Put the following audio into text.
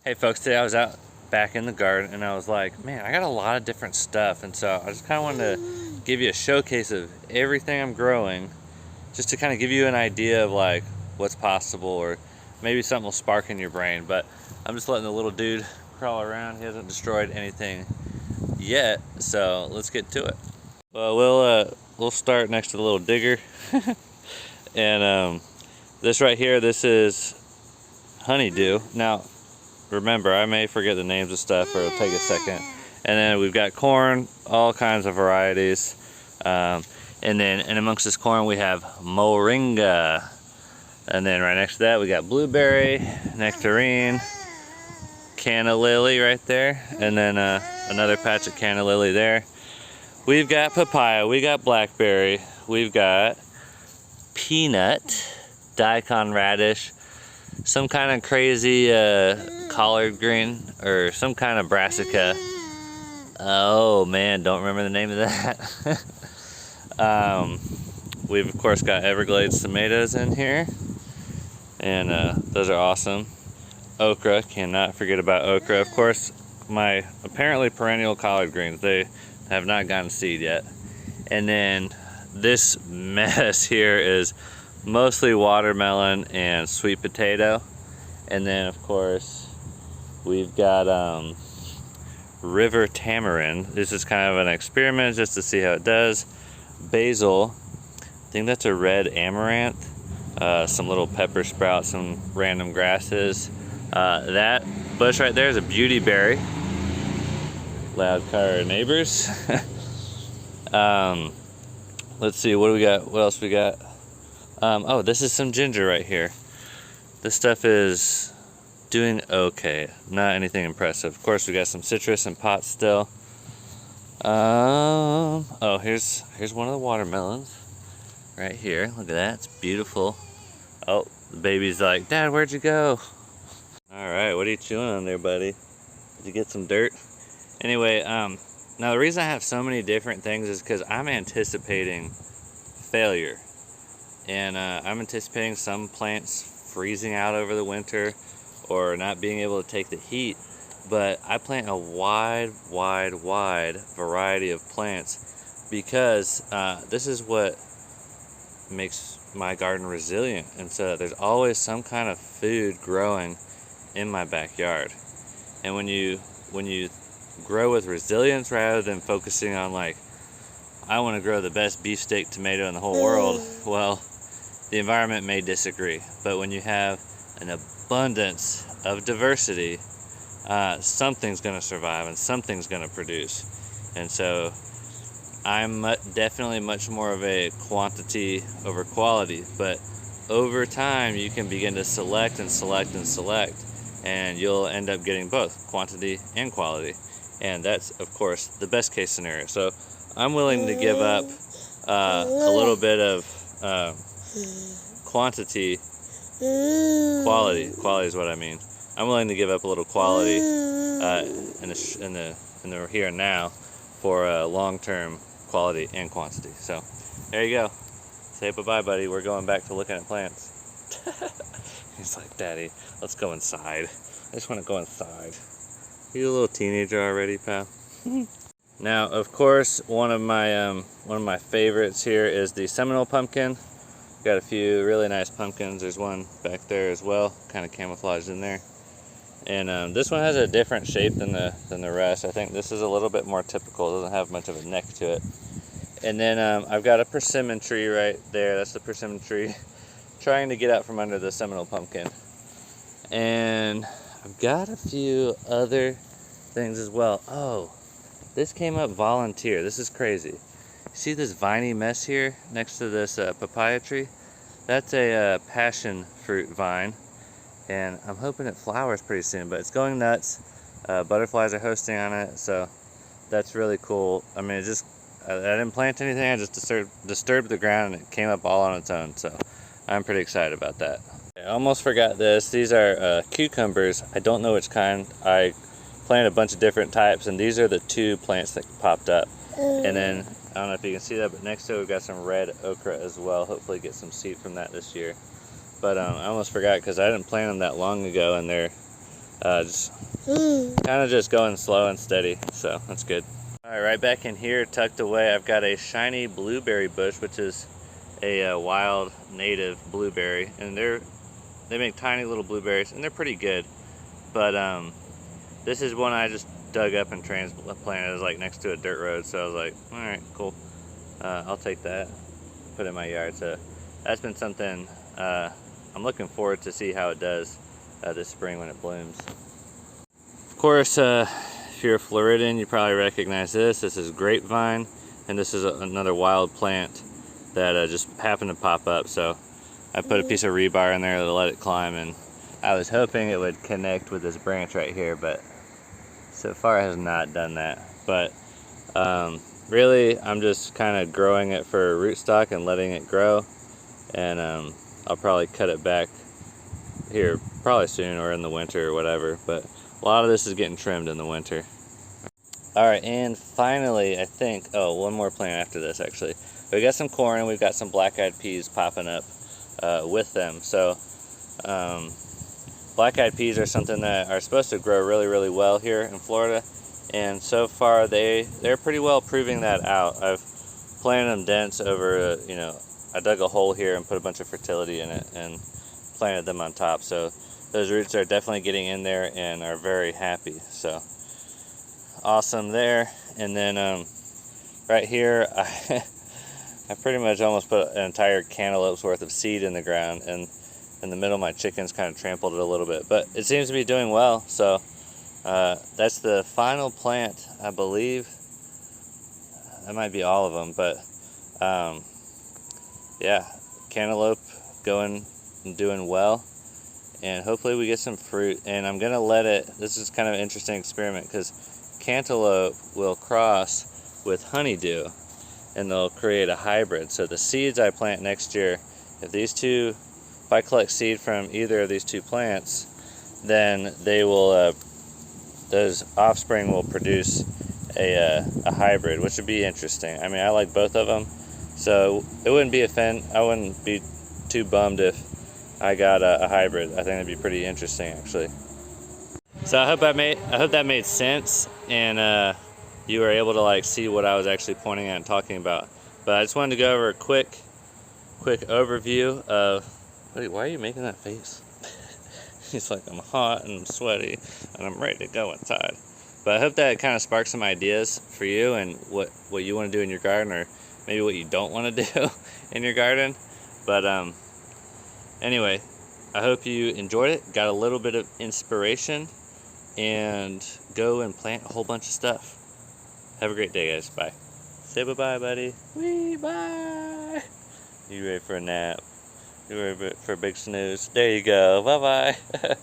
Hey folks, today I was out back in the garden and I was like, man, I got a lot of different stuff, and so I just kind of wanted to give you a showcase of everything I'm growing, just to kind of give you an idea of like what's possible, or maybe something will spark in your brain. But I'm just letting the little dude crawl around. He hasn't destroyed anything yet, so let's get to it. Well, we'll start next to the little digger. And this right here, this is honeydew. Now remember, I may forget the names of stuff, or it'll take a second. And then we've got corn, all kinds of varieties. And then in amongst this corn we have moringa. And then right next to that we got blueberry, nectarine, canna lily right there. And then another patch of canna lily there. We've got papaya, we got blackberry, we've got peanut, daikon radish, some kind of crazy collard green, or some kind of brassica. Oh man, don't remember the name of that. We've of course got Everglades tomatoes in here, and those are awesome. Okra, cannot forget about okra. Of course, my apparently perennial collard greens, they have not gotten seed yet. And then this mess here is mostly watermelon and sweet potato. And then of course we've got river tamarind. This is kind of an experiment just to see how it does. Basil, I think that's a red amaranth. Some little pepper sprouts, some random grasses. That bush right there is a beauty berry. Loud car neighbors. Let's see, what do we got? What else we got? Oh, this is some ginger right here. This stuff is doing okay, not anything impressive. Of course, we got some citrus in pots still. Oh, here's one of the watermelons right here. Look at that, it's beautiful. Oh, the baby's like, Dad, where'd you go? All right, what are you chewing on there, buddy? Did you get some dirt? Anyway, now the reason I have so many different things is because I'm anticipating failure. And I'm anticipating some plants freezing out over the winter, or not being able to take the heat. But I plant a wide variety of plants because this is what makes my garden resilient. And so there's always some kind of food growing in my backyard. And when you grow with resilience rather than focusing on like, I want to grow the best beefsteak tomato in the whole world, well, the environment may disagree. But when you have an abundance of diversity, something's going to survive and something's going to produce. And so I'm definitely much more of a quantity over quality, but over time you can begin to select and select and select, and you'll end up getting both quantity and quality. And that's of course the best case scenario. So I'm willing to give up a little bit of quantity. Quality is what I mean. I'm willing to give up a little quality in the here and now for long-term quality and quantity. So there you go. Say bye-bye, buddy. We're going back to looking at plants. He's like, Daddy, let's go inside. I just want to go inside. You a little teenager already, pal? Now, of course, one of my favorites here is the Seminole pumpkin. Got a few really nice pumpkins. There's one back there as well, kind of camouflaged in there. And this one has a different shape than the rest. I think this is a little bit more typical. It doesn't have much of a neck to it. And then I've got a persimmon tree right there. That's the persimmon tree trying to get out from under the Seminole pumpkin. And I've got a few other things as well. Oh, this came up volunteer. This is crazy. See this viney mess here next to this papaya tree? That's a passion fruit vine, and I'm hoping it flowers pretty soon, but it's going nuts. Butterflies are hosting on it, so that's really cool. I mean, I didn't plant anything, I just disturbed the ground and it came up all on its own, so I'm pretty excited about that. I almost forgot this. These are cucumbers. I don't know which kind. I planted a bunch of different types, and these are the two plants that popped up. And then I don't know if you can see that, but next to it we've got some red okra as well. Hopefully get some seed from that this year. But I almost forgot because I didn't plant them that long ago, and they're Just kind of just going slow and steady, so that's good. All right, right back in here, tucked away, I've got a shiny blueberry bush, which is a wild native blueberry, and they make tiny little blueberries, and they're pretty good. But this is one I just dug up and transplanted. It was like next to a dirt road, so I was like, all right, cool. I'll take that, put it in my yard. So that's been something I'm looking forward to see how it does this spring when it blooms. Of course, if you're a Floridian, you probably recognize this. This is grapevine, and this is another wild plant that just happened to pop up. So I put a piece of rebar in there to let it climb, and I was hoping it would connect with this branch right here, but so far it has not done that. But really, I'm just kind of growing it for rootstock and letting it grow, and I'll probably cut it back here probably soon or in the winter or whatever, but a lot of this is getting trimmed in the winter. All right, and finally, I think, oh, one more plant after this actually. We got some corn and we've got some black-eyed peas popping up with them. So black-eyed peas are something that are supposed to grow really, really well here in Florida, and so far they're pretty well proving that out. I've planted them dense over, you know, I dug a hole here and put a bunch of fertility in it and planted them on top. So those roots are definitely getting in there and are very happy. So awesome there. And then right here, I pretty much almost put an entire cantaloupe's worth of seed in the ground, and in the middle my chickens kind of trampled it a little bit, but it seems to be doing well. So that's the final plant, I believe. That might be all of them, but yeah, cantaloupe going and doing well, and hopefully we get some fruit. And I'm gonna let it, this is kind of an interesting experiment, because cantaloupe will cross with honeydew and they'll create a hybrid. So the seeds I plant next year, if I collect seed from either of these two plants, then they will those offspring will produce a hybrid, which would be interesting. I mean, I like both of them, so I wouldn't be too bummed if I got a hybrid. I think that'd be pretty interesting, actually. So I hope that made sense, and you were able to like see what I was actually pointing at and talking about. But I just wanted to go over a quick overview of. Wait, why are you making that face? It's like I'm hot and I'm sweaty and I'm ready to go inside. But I hope that kind of sparks some ideas for you and what you want to do in your garden, or maybe what you don't want to do in your garden. But anyway, I hope you enjoyed it, got a little bit of inspiration, and go and plant a whole bunch of stuff. Have a great day, guys. Bye. Say bye-bye, buddy. Wee, bye. You ready for a nap? You ready for a big snooze? There you go. Bye-bye.